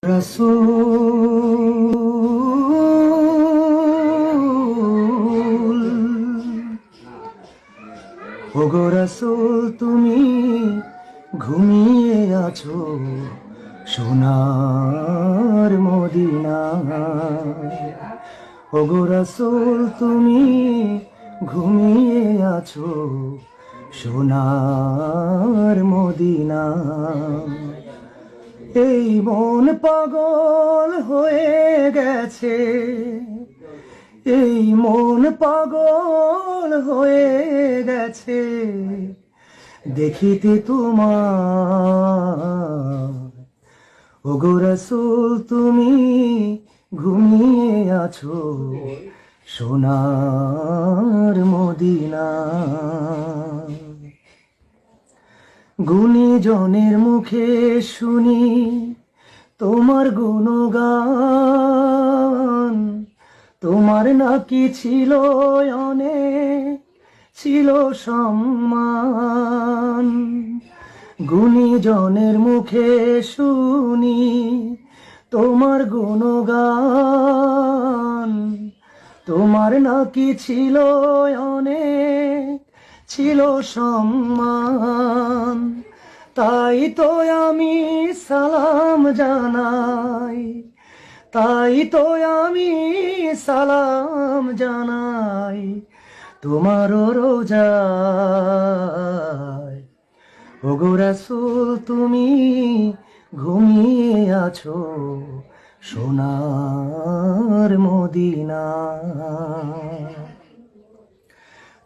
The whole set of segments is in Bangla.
রাসূল ওগো রাসূল তুমি ঘুমিয়ে আছো সোনার মদিনায়। ওগো রাসূল তুমি ঘুমিয়ে আছো সোনার মদিনায়। এই মন পাগল হয়ে গেছে, এই মন পাগল হয়ে গেছে দেখিতে তোমার। ওগো রাসূল তুমি ঘুমিয়ে আছো সোনার মদিনায়। গুণীজনের মুখে শুনি তোমার গুণগান, তোমার নাকি ছিল অনেক ছিল সম্মান। গুণীজনের মুখে শুনি তোমার গুণগান, তোমার নাকি ছিল অনেক ছিল সম্মান। তাই তো আমি সালাম জানাই, তাই তো আমি সালাম জানাই তোমার রোজায়। ওগো রাসূল তুমি ঘুমিয়ে আছো সোনার মদিনায়।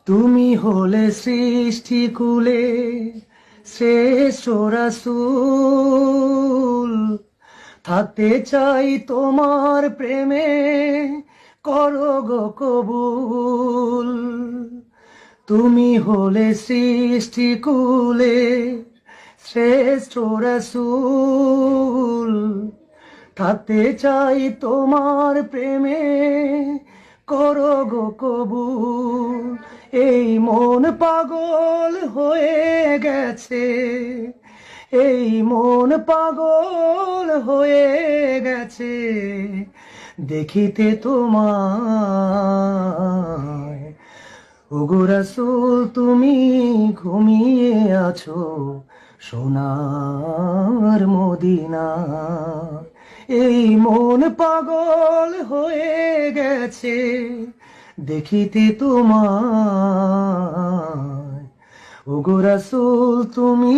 তুমি হলে সৃষ্টি কুলে শ্রেষ্ঠ রাসূল, থাকতে চাই তোমার প্রেমে করো গো কবুল। তুমি হলে সৃষ্টি কুলে শ্রেষ্ঠ রাসূল, থাকতে চাই তোমার প্রেমে করো গো কবুল। এই মন পাগল হয়ে গেছে, এই মন পাগল হয়ে গেছে দেখিতে তোমায়। ওগো রাসূল তুমি ঘুমিয়ে আছো সোনার মদিনায়। এই মন পাগল হয়ে গেছে দেখিতে তোমায়। ওগো রাসূল তুমি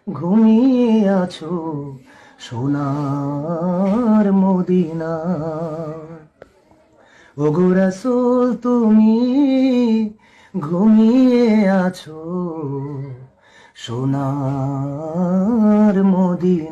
ঘুমিয়ে আছো সোনার মদিনায়। ওগো রাসূল তুমি ঘুমিয়ে আছো সোনার মদিনায়।